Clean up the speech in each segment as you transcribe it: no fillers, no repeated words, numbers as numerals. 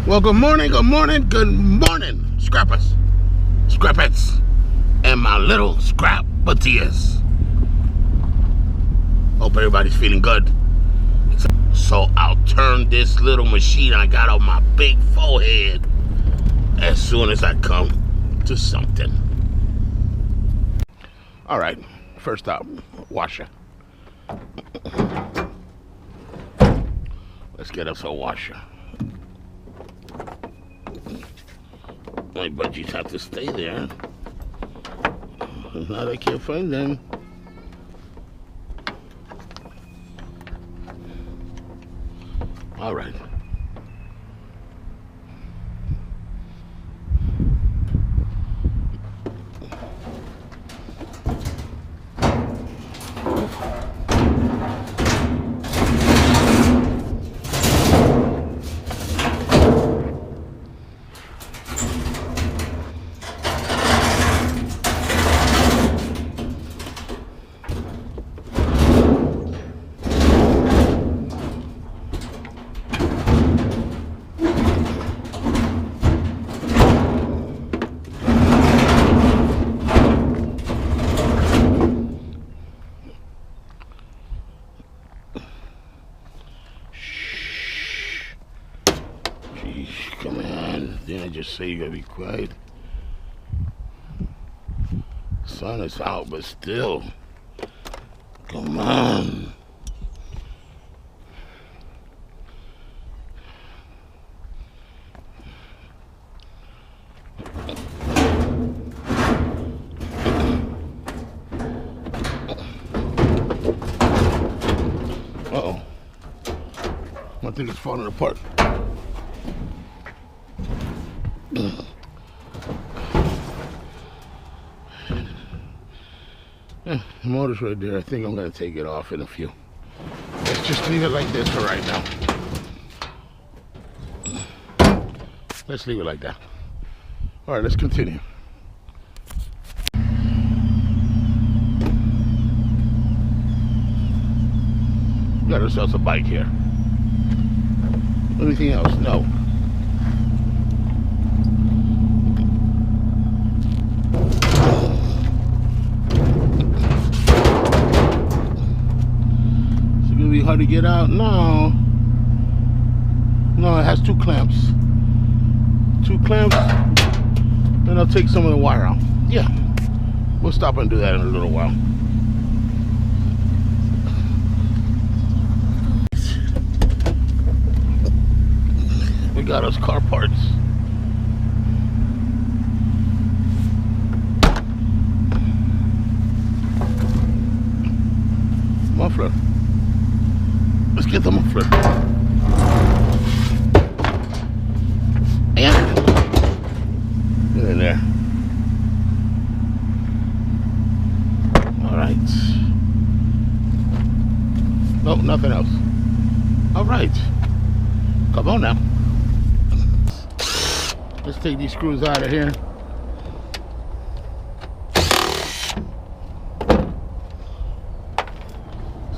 Well, good morning, scrappers, scrappets, and my little scrappeteers. Hope everybody's feeling good. So I'll turn this little machine I got on my big forehead as soon as I come to something. All right, first up, washer. Let's get us a washer. My budgies have to stay there. If not, I can't find them. All right. Come on, didn't I just say you gotta be quiet? Sun is out, but still. Come on. Uh-oh. I think it's falling apart. The motor's right there. I think I'm going to take it off in a few. Let's just leave it like this for right now. Let's leave it like that. All right, let's continue. Got ourselves a bike here. Anything else? No. Hard to get out? No, it has two clamps. Then I'll take some of the wire out. Yeah, we'll stop and do that in a little while. We got us car parts. Muffler. Let's get the muffler. And get in there. All right. Nope, nothing else. All right. Come on now. Let's take these screws out of here.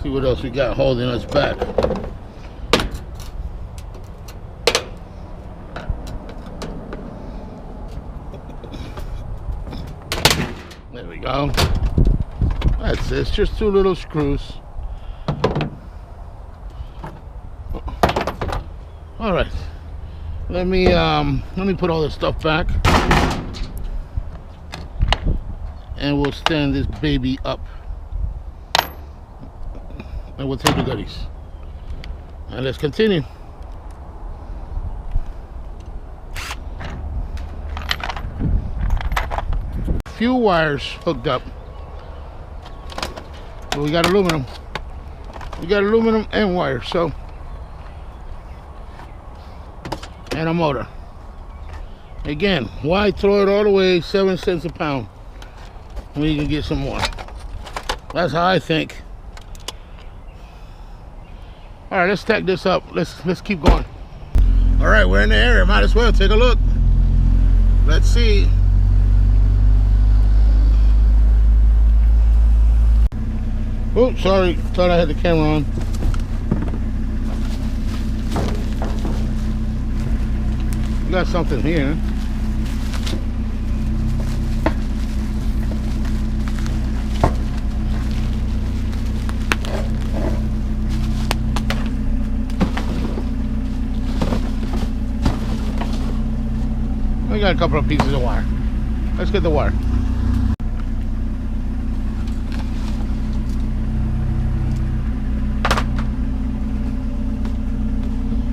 See what else we got holding us back. There we go. That's it. It's just two little screws. All right. Let me put all this stuff back, and we'll stand this baby up. And we'll take the goodies. And let's continue. Few wires hooked up. But we got aluminum. We got aluminum and wire, so. And a motor. Again, why throw it all the way 7 cents a pound when you can get some more? That's how I think. All right, let's stack this up. Let's keep going. All right, we're in the area. Might as well take a look. Let's see. Oh, sorry. Thought I had the camera on. We got something here. We got a couple of pieces of wire. Let's get the wire.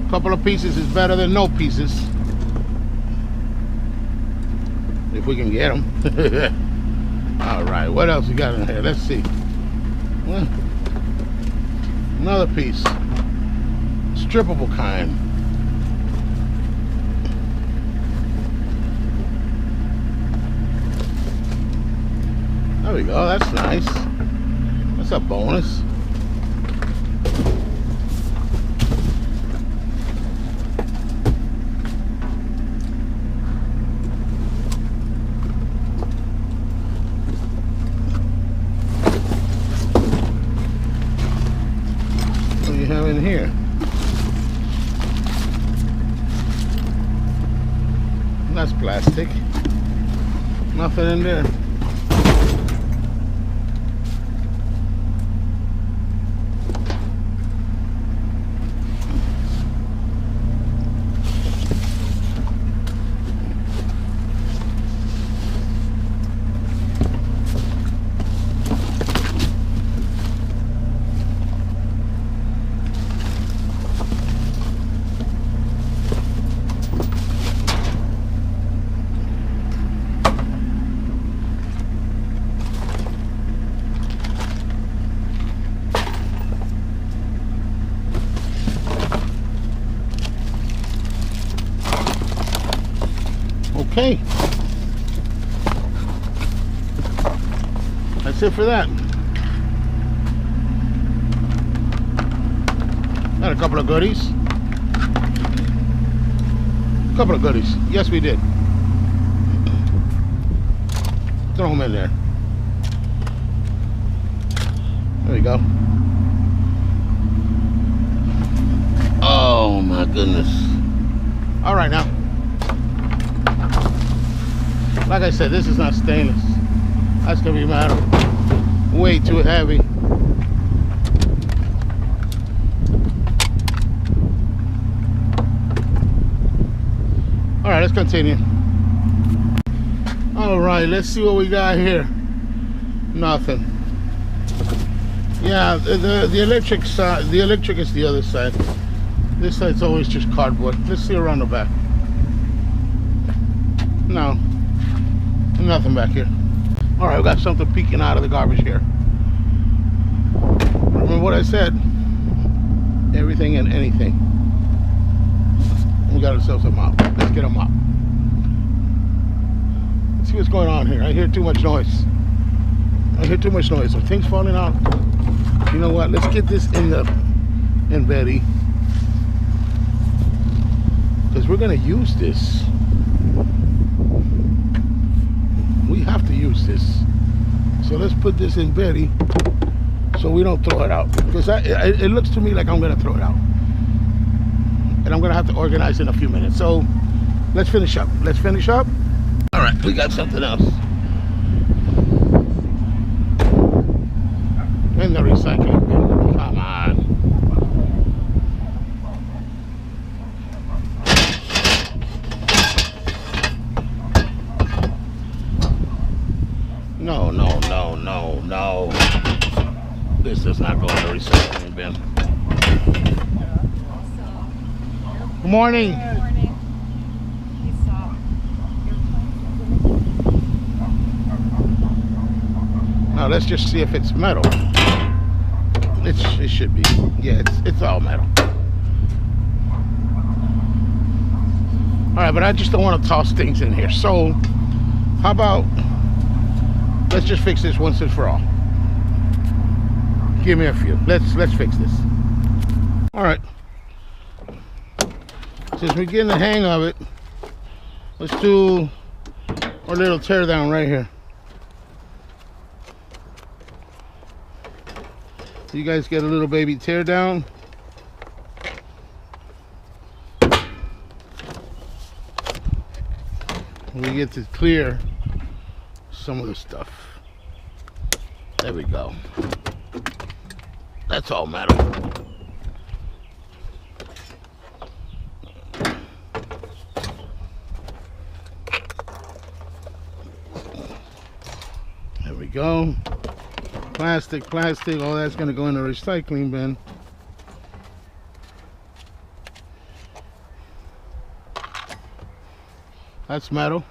Couple of pieces is better than no pieces. If we can get them. All right, what else we got in here? Let's see. Well, another piece. Strippable kind. There we go, that's nice. That's a bonus. What do you have in here? That's plastic. Nothing in there. Okay, that's it for that. Got a couple of goodies. Couple of goodies. Yes, we did. Throw them in there. There we go. Oh my goodness. All right now. Like I said, this is not stainless. That's gonna be metal. Way too heavy. All right, let's continue. All right, let's see what we got here. Nothing. Yeah, the electric side. The electric is the other side. This side's always just cardboard. Let's see around the back. No. Nothing back here. All right, we got something peeking out of the garbage here. Remember what I said? Everything and anything. We got ourselves a mop. Let's get a mop. Let's see what's going on here. I hear too much noise. I hear too much noise. Are things falling out? You know what? Let's get this in Betty, because we're gonna use this. We have to use this. So let's put this in Betty so we don't throw it out. Because it looks to me like I'm going to throw it out. And I'm going to have to organize in a few minutes. So let's finish up. Let's finish up. All right, we got something else. In the recycling bin. Come on. No, no, no, no, no. This does not go in the recycling bin. Good morning. Good morning. Now let's just see if it's metal. It should be. Yeah, it's all metal. All right, but I just don't want to toss things in here. So how about let's just fix this once and for all. Give me a few. Let's fix this. All right. Since we're getting the hang of it, let's do our little tear down right here. You guys get a little baby tear down. we get to clear some of the stuff. There we go. That's all metal. There we go. Plastic, all that's gonna go in the recycling bin. That's metal.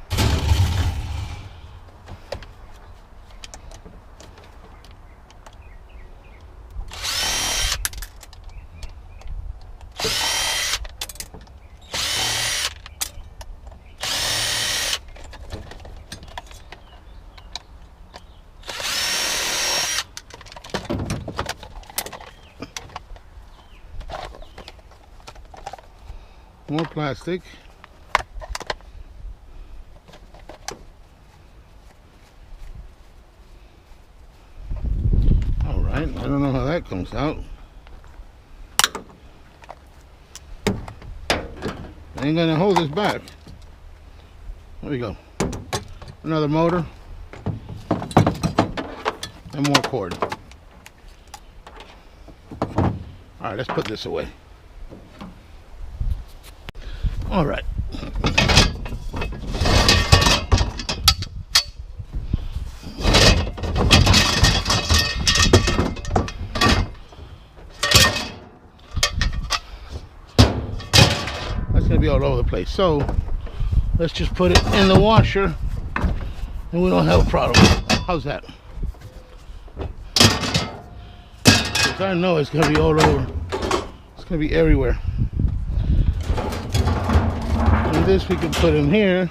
More plastic. All right, I don't know how that comes out. Ain't gonna hold this back. There we go. Another motor and more cord. All right, let's put this away. All right. That's gonna be all over the place. So let's just put it in the washer and we don't have a problem. How's that? Because I know it's gonna be all over. It's gonna be everywhere. And this we can put in here.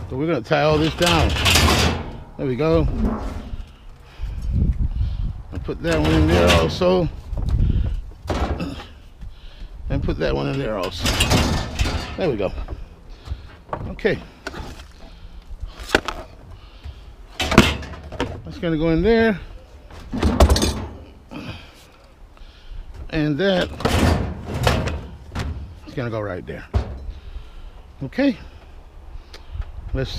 So we're gonna tie all this down. There we go. I'll put that one in there also. And put that one in there also. There we go. Okay. That's gonna go in there. And that is gonna go right there. Okay. Let's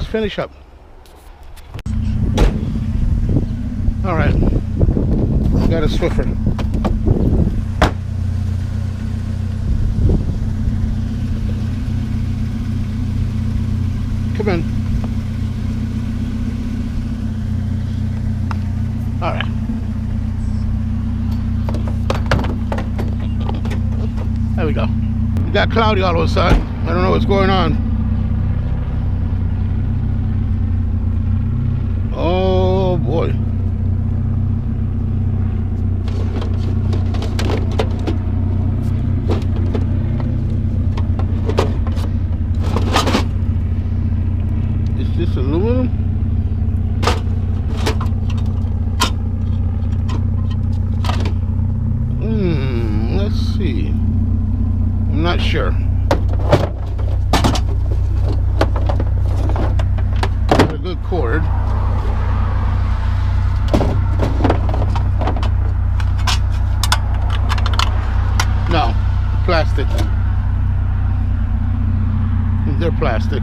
finish up. All right. Got a Swiffer. Come in. All right. There we go. It got cloudy all of a sudden. I don't know what's going on. Oh boy. Is this aluminum? Let's see. I'm not sure. Got a good cord. No, plastic. They're plastic.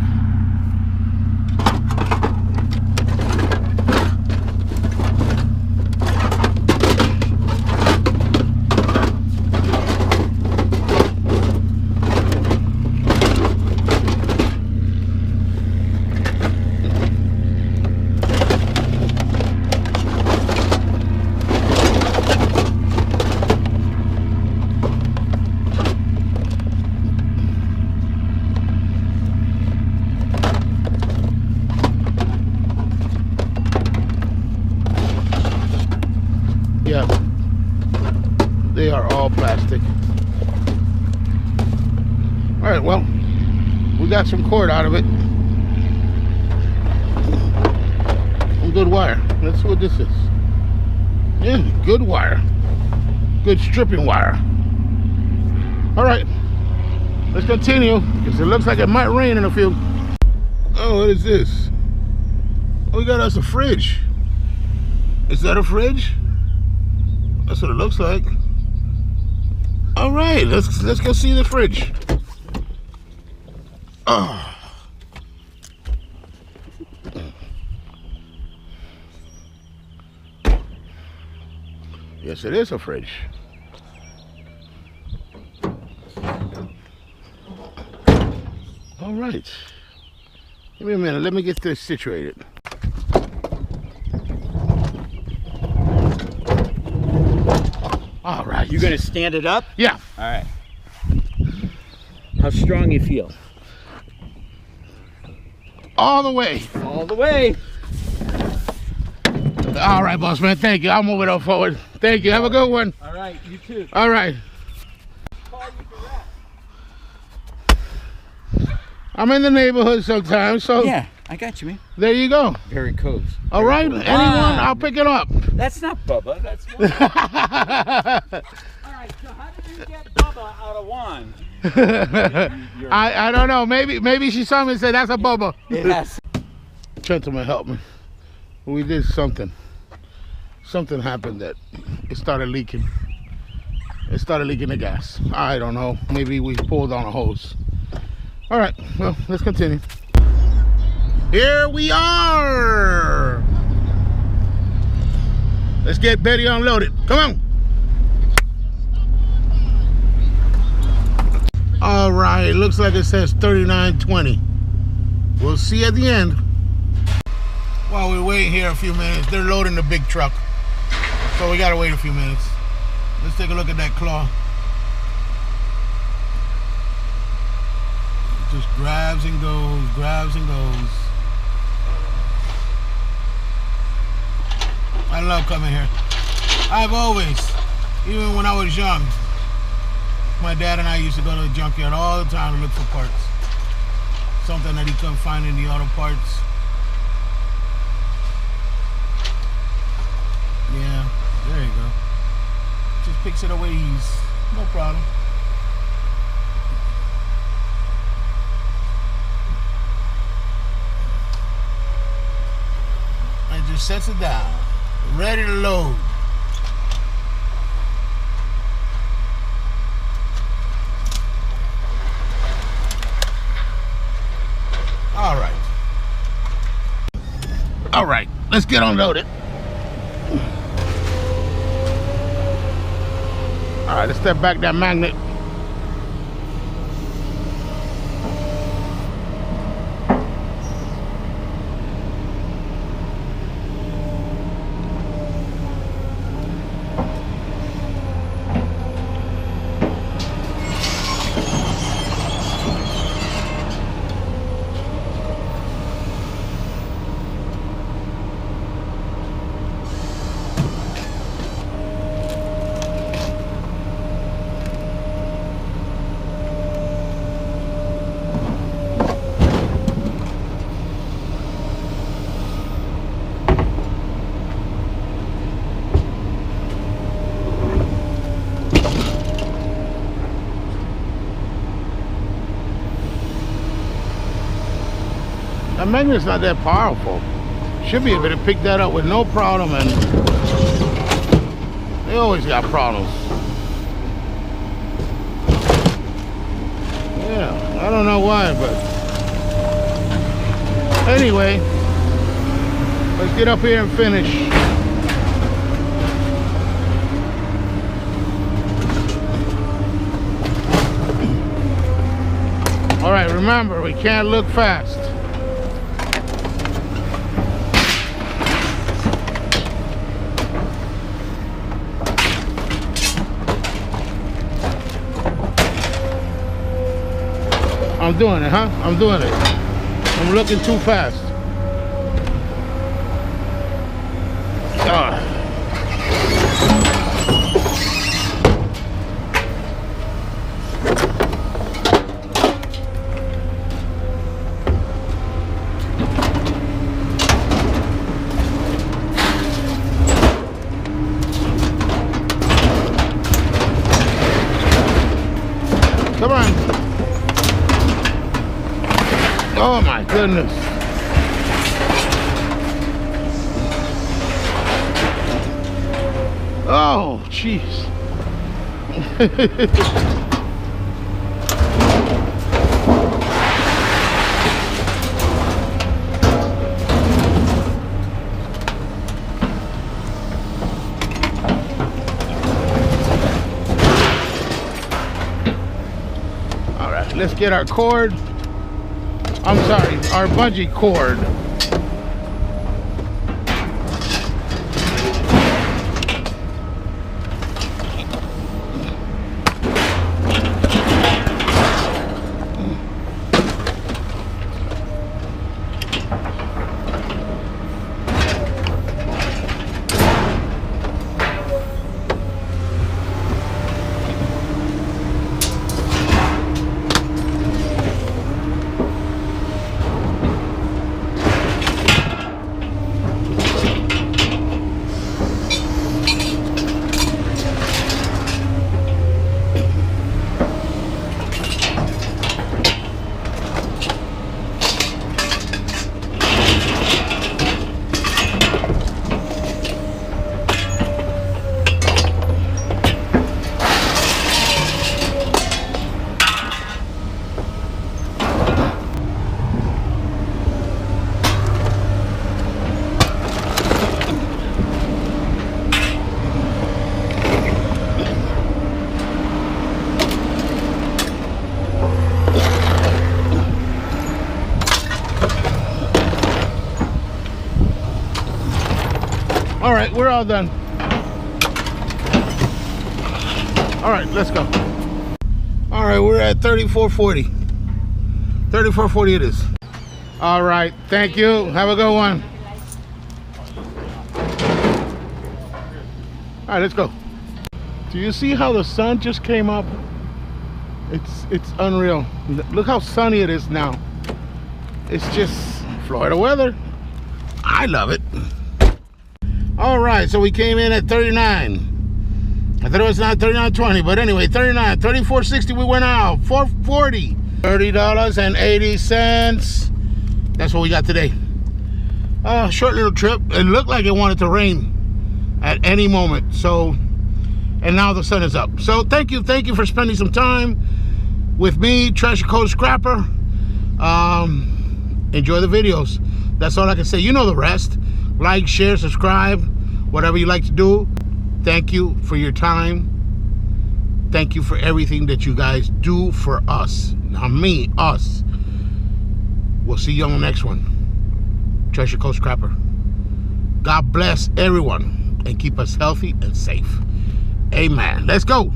Yeah, they are all plastic. All right, well, we got some cord out of it. Some good wire. Let's see what this is. Yeah, good wire. Good stripping wire. All right, let's continue because it looks like it might rain in a few. Oh, what is this? Oh, we got us a fridge. Is that a fridge? That's what it looks like. All right, let's go see the fridge. Oh, guess it is a fridge. All right. Give me a minute. Let me get this situated. All right. You gonna stand it up? Yeah. All right. How strong you feel? All the way. All the way. All right, boss man. Thank you. I'll move it up forward. Thank you. Have a good one. All right. You too. All right. I'm in the neighborhood sometimes, so Yeah, I got you, man. there you go. Very cool. All right. Cool. Anyone, I'll pick it up. That's not Bubba. That's Juan. All right. So how did you get Bubba out of Juan? I don't know. Maybe she saw me and said, that's a Bubba. It has. Gentlemen, help me. We did something. Something happened that it started leaking. It started leaking the gas. I don't know. Maybe we pulled on a hose. All right, well, let's continue. Here we are. Let's get Betty unloaded. Come on. All right, looks like it says 3920. We'll see at the end. While we're waiting here a few minutes, they're loading the big truck. So we gotta wait a few minutes. Let's take a look at that claw. Just grabs and goes, grabs and goes. I love coming here. I've always, even when I was young, my dad and I used to go to the junkyard all the time to look for parts. Something that he couldn't find in the auto parts. Yeah, there you go. Just picks it away ease. No problem. And just sets it down. Ready to load. All right. All right, let's get unloaded. All right, let's step back that magnet. The magnet's not that powerful. Should be able to pick that up with no problem, and they always got problems. Yeah, I don't know why, but anyway, let's get up here and finish. All right, remember, we can't look fast. I'm doing it, huh? I'm doing it. I'm looking too fast. Come on. Oh my goodness. Oh, jeez. let's get our cord. I'm sorry, our bungee cord. All right, we're all done. All right, let's go. All right, we're at 3440. 3440 it is. All right, thank you. Have a good one. All right, let's go. Do you see how the sun just came up? It's unreal. Look how sunny it is now. It's just Florida weather. I love it. All right, so we came in at 39. I thought it was not 39.20, but anyway, 39, 34.60 we went out, 440, $30.80. That's what we got today. Short little trip. It looked like it wanted to rain at any moment. So, and now the sun is up. So thank you for spending some time with me, Treasure Coast Scrapper. Enjoy the videos. That's all I can say. You know the rest. Like, share, subscribe, whatever you like to do. Thank you for your time. Thank you for everything that you guys do for us. Not me, us. We'll see you on the next one. Treasure Coast Scrapper. God bless everyone and keep us healthy and safe. Amen. Let's go.